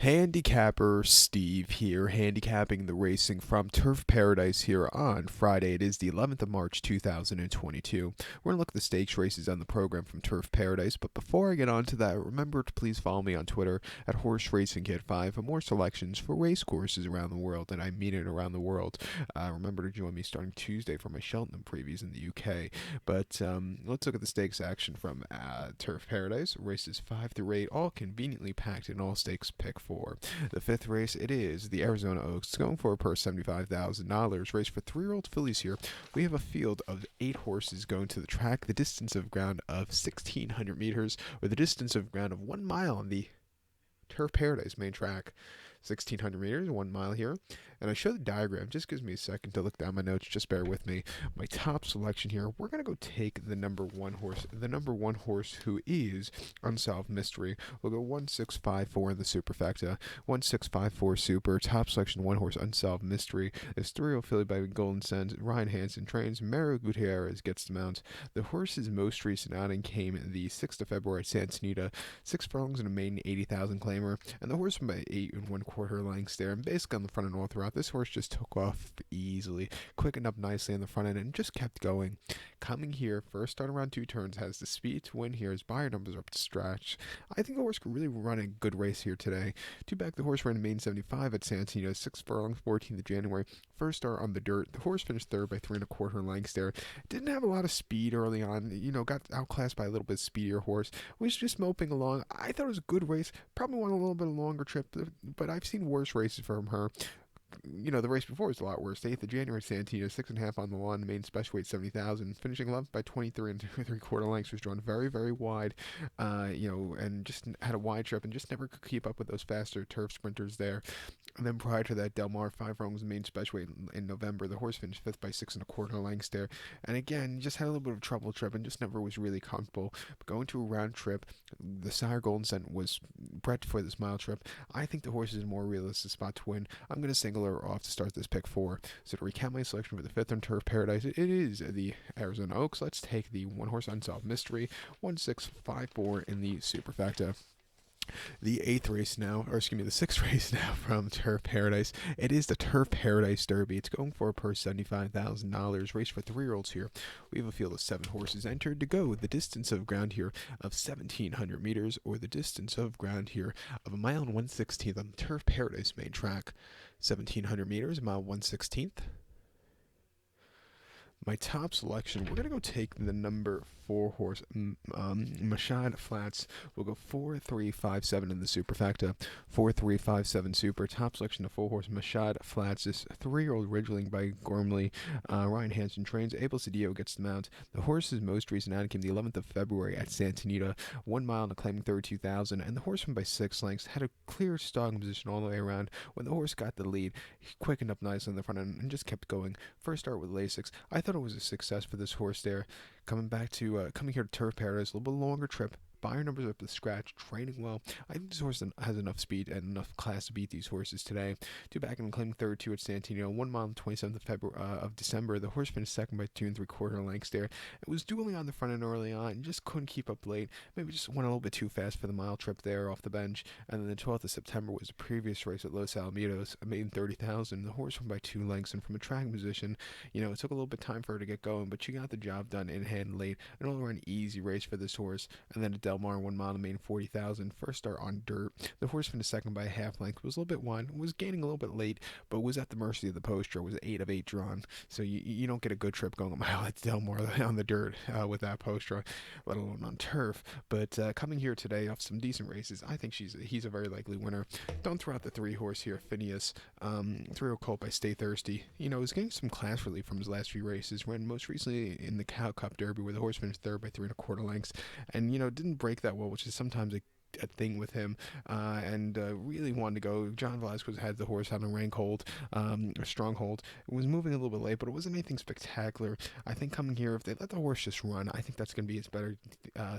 Handicapper Steve here, handicapping the racing from Turf Paradise here on Friday. It is the 11th of March 2022. We're going to look at the stakes races on the program from Turf Paradise, but before I get on to that, remember to please follow me on Twitter at Horse Racing Kid 5 for more selections for race courses around the world, and I mean it around the world. Remember to join me starting Tuesday for my Cheltenham previews in the UK. But let's look at the stakes action from Turf Paradise. Races 5 through 8, all conveniently packed in all stakes pick 4. The fifth race, it is the Arizona Oaks. It's going for a purse $75,000. Race for 3-year-old fillies here. We have a field of 8 horses going to the track. The distance of ground of 1,600 meters, or the distance of ground of 1 mile on the Turf Paradise main track. 1,600 meters, 1 mile here. And I show the diagram. Just gives me a second to look down my notes. Just bear with me. My top selection here, we're going to go take the number 1 horse. The number 1 horse who is Unsolved Mystery. We'll go 1654 in the superfecta. 1654 super. Top selection, 1 horse, Unsolved Mystery. This 3-year-old filly by Golden Sands. Ryan Hansen trains. Mario Gutierrez gets the mount. The horse's most recent outing came the 6th of February at Santa Anita. 6 furlongs and a maiden 80,000 claimer. And the horse went by 8 1/4 lengths there. And basically on the front and all throughout, this horse just took off easily, quickened up nicely on the front end, and just kept going. Coming here, first start around 2 turns, has the speed to win here. His buyer numbers are up to scratch. I think the horse could really run a good race here today. 2 back, the horse ran a maiden 75 at Santa Anita, 6 furlongs, 14th of January. First start on the dirt. The horse finished third by 3 1/4 lengths there. Didn't have a lot of speed early on. Got outclassed by a little bit speedier horse. Was just moping along. I thought it was a good race. Probably won a little bit of longer trip, but I've seen worse races from her. The race before was a lot worse. 8th of January, Santino, 6.5 on the lawn, the main special weight 70,000, finishing 11th by 23 and 3/4 lengths. Was drawn very, very wide, and just had a wide trip and just never could keep up with those faster turf sprinters there. And then prior to that, Del Mar, 5 furlongs, the main special weight in November. The horse finished 5th by 6 1/4 lengths there. And again, just had a little bit of trouble trip and just never was really comfortable. But going to a round trip, the Sire Golden Scent was bred for this mile trip. I think the horse is a more realistic spot to win. I'm going to single her off to start this pick 4. So to recap my selection for the 5th on Turf Paradise, it is the Arizona Oaks. Let's take the 1 horse Unsolved Mystery, 1654 in the superfecta. The 6th race now from Turf Paradise. It is the Turf Paradise Derby. It's going for a purse $75,000. Race for 3-year-olds here. We have a field of 7 horses entered to go. The distance of ground here of 1,700 meters, or the distance of ground here of 1 mile and 1/16 on the Turf Paradise main track. 1,700 meters, 1 mile 1/16. My top selection, we're going to go take the number 4 horse, Mashad Flats. We'll go 4-3-5-7 in the superfecta. 4-3-5-7 super. Top selection of 4 horse, Mashad Flats. This 3-year-old Ridgeling by Gormley. Ryan Hansen trains. Abel Cedillo gets the mount. The horse's most recent outing came the 11th of February at Santa Anita. 1 mile and a claiming 32,000. And the horse went by 6 lengths. Had a clear stalking position all the way around. When the horse got the lead, he quickened up nicely in the front end and just kept going. First start with Lasix. I thought it was a success for this horse there. Coming here to Turf Paradise, a little bit longer trip. Buyer numbers up to scratch, training well. I think this horse has enough speed and enough class to beat these horses today. 2 back and claiming third, 2 at Santino. 1 mile on the 27th of December. The horse finished 2nd by 2 3/4 lengths there. It was dueling on the front end early on and just couldn't keep up late. Maybe just went a little bit too fast for the mile trip there off the bench. And then the 12th of September was the previous race at Los Alamitos, a maiden 30,000. The horse went by 2 lengths, and from a tracking position, it took a little bit of time for her to get going, but she got the job done in hand late. An all-around easy race for this horse. And then at Del Mar, 1 mile, the main 40,000. First start on dirt. The horse finished 2nd by a half length. Was a little bit wide. Was gaining a little bit late, but was at the mercy of the post draw. Was 8 of 8 drawn. So you don't get a good trip going a mile at Del Mar on the dirt with that post draw, let alone on turf. But coming here today off some decent races, I think he's a very likely winner. Don't throw out the 3 horse here, Phineas. 3-year-old colt by Stay Thirsty. He's getting some class relief from his last few races. Ran most recently in the Cow Cup Derby, where the horse finished 3rd by 3 1/4 lengths, and didn't break that well, which is sometimes a thing with him, and really wanted to go. John Velasquez had the horse on a rank hold, a strong hold. It was moving a little bit late, but it wasn't anything spectacular. I think coming here, if they let the horse just run, I think that's going to be its better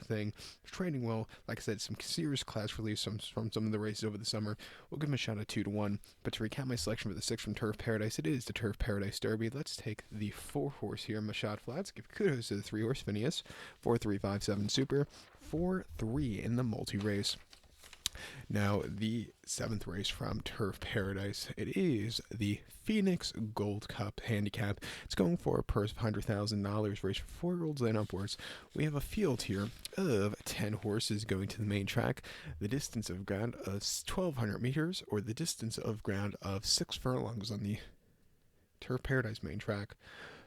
thing. Training well, like I said, some serious class release from some of the races over the summer. We'll give him a shot at 2-1. But to recap my selection for the 6th from Turf Paradise, it is the Turf Paradise Derby. Let's take the 4 horse here, Mashad Flats. Give kudos to the 3 horse, Phineas. 4-3-5-7 super. 4-3 in the multi-race. Now, the seventh race from Turf Paradise, it is the Phoenix Gold Cup Handicap. It's going for a purse of $100,000, race for 4-year-olds and upwards. We have a field here of 10 horses going to the main track. The distance of ground of 1,200 meters, or the distance of ground of 6 furlongs on the Turf Paradise main track.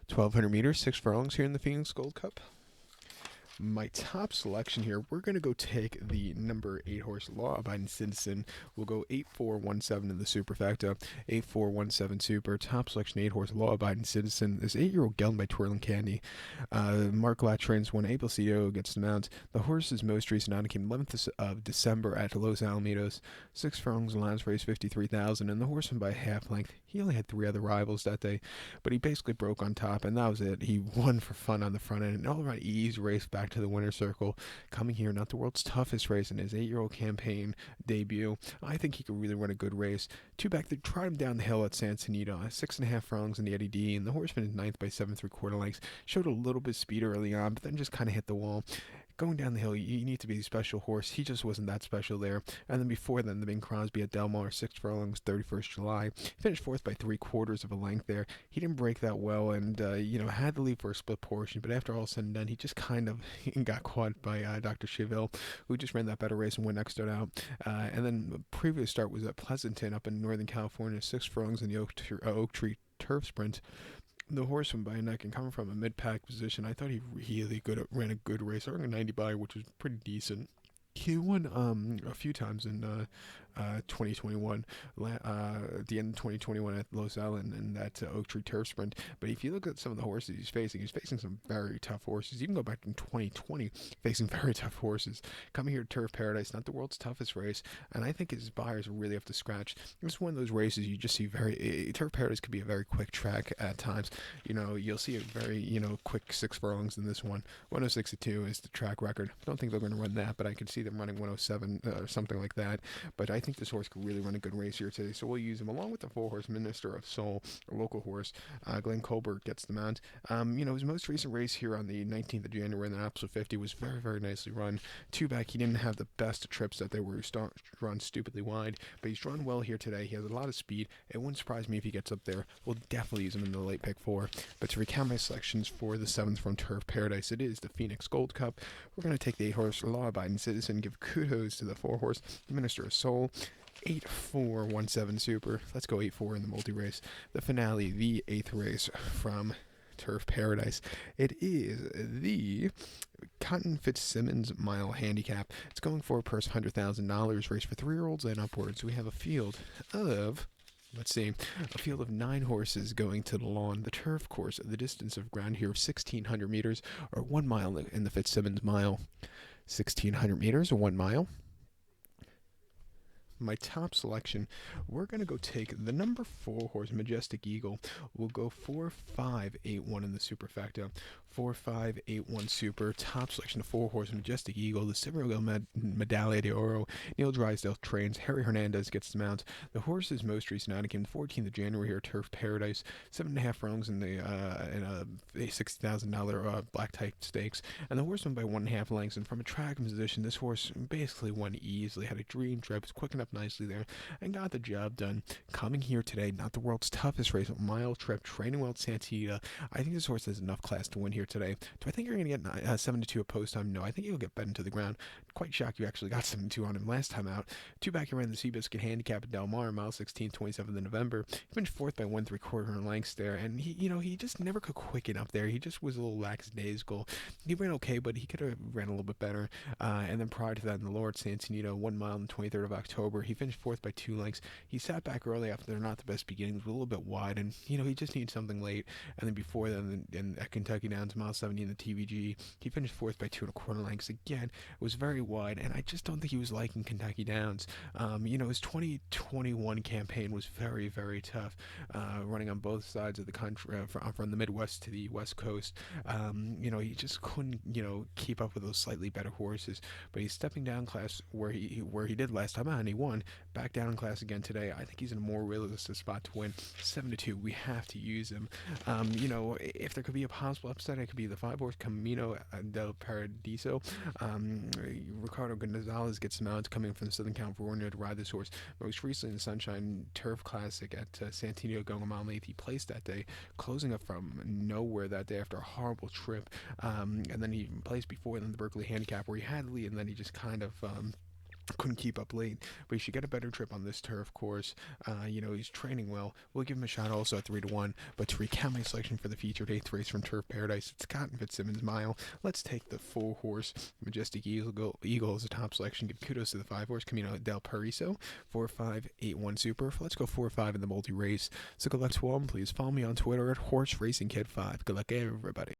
1,200 meters, 6 furlongs here in the Phoenix Gold Cup. My top selection here, we're going to go take the number 8 horse, Law Abiding Citizen. We'll go 8417 in the superfecta. 8417 super. Top selection 8 horse, Law Abiding Citizen. This 8-year-old gelded by Twirling Candy. Mark Lattrain's one. Able CEO gets the mount. The horse's most recent outing came 11th of December at Los Alamitos. 6 furlongs in last race, 53,000. And the horse won by half length. He only had 3 other rivals that day, but he basically broke on top, and that was it. He won for fun on the front end, and all around ease race back to the winner's circle. Coming here, not the world's toughest race in his 8-year-old campaign debut. I think he could really run a good race. 2 back, they tried him down the hill at San Antonio, 6.5 furlongs in the Eddie D, and the horse finished 9th by 7 3/4 lengths. Showed a little bit of speed early on, but then just kind of hit the wall. Going down the hill, you need to be a special horse. He just wasn't that special there. And then before then, the Bing Crosby at Del Mar, 6 furlongs, 31st July. Finished 4th by 3/4 of a length there. He didn't break that well and, had to leave for a split portion. But after all said and done, he just kind of got caught by Dr. Cheville, who just ran that better race and went next start out. And then the previous start was at Pleasanton up in Northern California, 6 furlongs in the Oak Tree Turf Sprint. The horse went by a neck and coming from a mid-pack position. I thought he really ran a good race. I ran a 90 by, which was pretty decent. He won a few times in 2021, at the end of 2021 at Los Allen and that Oak Tree Turf Sprint. But if you look at some of the horses he's facing some very tough horses. Even go back in 2020, facing very tough horses. Coming here to Turf Paradise, not the world's toughest race, and I think his buyers really have to scratch. It's one of those races you just see Turf Paradise could be a very quick track at times. You'll see a very, quick 6 furlongs in this one. 106.2 is the track record. I don't think they're going to run that, but I could see them running 107 or something like that. But I think this horse could really run a good race here today, so we'll use him along with the 4-horse Minister of Soul, a local horse. Glenn Colbert gets the mount. His most recent race here on the 19th of January in the Absolute 50 was very, very nicely run. 2 back, he didn't have the best trips that they were run stupidly wide, but he's run well here today. He has a lot of speed. It wouldn't surprise me if he gets up there. We'll definitely use him in the late pick 4. But to recount my selections for the 7th from Turf Paradise, it is the Phoenix Gold Cup. We're going to take the 8-horse Law Abiding Citizen, give kudos to the 4-horse Minister of Soul. 8417 super. Let's go 8-4 in the multi-race. The finale, the 8th race from Turf Paradise. It is the Cotton Fitzsimmons Mile Handicap. It's going for a purse of $100,000, race for 3-year-olds and upwards. We have a field of... a field of 9 horses going to the lawn. The turf course, the distance of ground here of 1,600 meters, or 1 mile in the Fitzsimmons Mile. 1,600 meters, or 1 mile. My top selection, we're going to go take the number 4 horse, Majestic Eagle. We'll go 4-5-8-1 in the superfecta. 4-5-8-1 super. Top selection of 4 horse, Majestic Eagle. The Silver Medaglia de Oro. Neil Drysdale trains. Harry Hernandez gets the mount. The horse's most recent outing came the 14th of January here at Turf Paradise. 7.5 furlongs in a $60,000 black type stakes. And the horse won by 1.5 lengths. And from a track position, this horse basically won easily. Had a dream trip. Was quick enough nicely there and got the job done. Coming here today, not the world's toughest race, a mile trip, training well at Santita. I think this horse has enough class to win here today. Do I think you're going to get 7-2 at post time? No, I think he'll get bet into the ground. Quite shocked you actually got 7-2 on him last time out. 2 back, he ran the Seabiscuit Handicap at Del Mar, mile 16, 27th of November. He finished 4th by 1 3/4 lengths there, and he just never could quicken up there. He just was a little lackadaisical. He ran okay, but he could have ran a little bit better. And then prior to that, in the Lord San Antonio, 1 mile on the 23rd of October, he finished 4th by 2 lengths. He sat back early after they're not the best beginnings, a little bit wide, and he just needs something late. And then before then, at Kentucky Downs, mile 70 in the TVG, he finished 4th by 2 1/4 lengths. Again, it was very wide, and I just don't think he was liking Kentucky Downs. His 2021 campaign was very, very tough, running on both sides of the country, from the Midwest to the West Coast. He just couldn't, keep up with those slightly better horses. But he's stepping down class where he did last time out, and he won. 1. Back down in class again today. I think he's in a more realistic spot to win. 7-2. We have to use him. If there could be a possible upset, it could be the 5-horse Camino del Paradiso. Ricardo Gonzalez gets some odds coming from Southern California to ride this horse. Most recently in the Sunshine Turf Classic at Santino Gonzalez, he placed that day, closing up from nowhere that day after a horrible trip. And then he placed before then the Berkeley Handicap where he had lead, and then he just kind of couldn't keep up late. But he should get a better trip on this turf course. He's training well. We'll give him a shot also at 3-1. But to recount my selection for the featured 8th race from Turf Paradise, it's Scott and Fitzsimmons Mile. Let's take the 4-horse Majestic Eagle as a top selection. Give kudos to the 5-horse Camino del Paradiso. 4-5-8-1 Super. Let's go 4-5 in the multi-race. So good luck to all. Please follow me on Twitter at HorseRacingKid5. Good luck, everybody.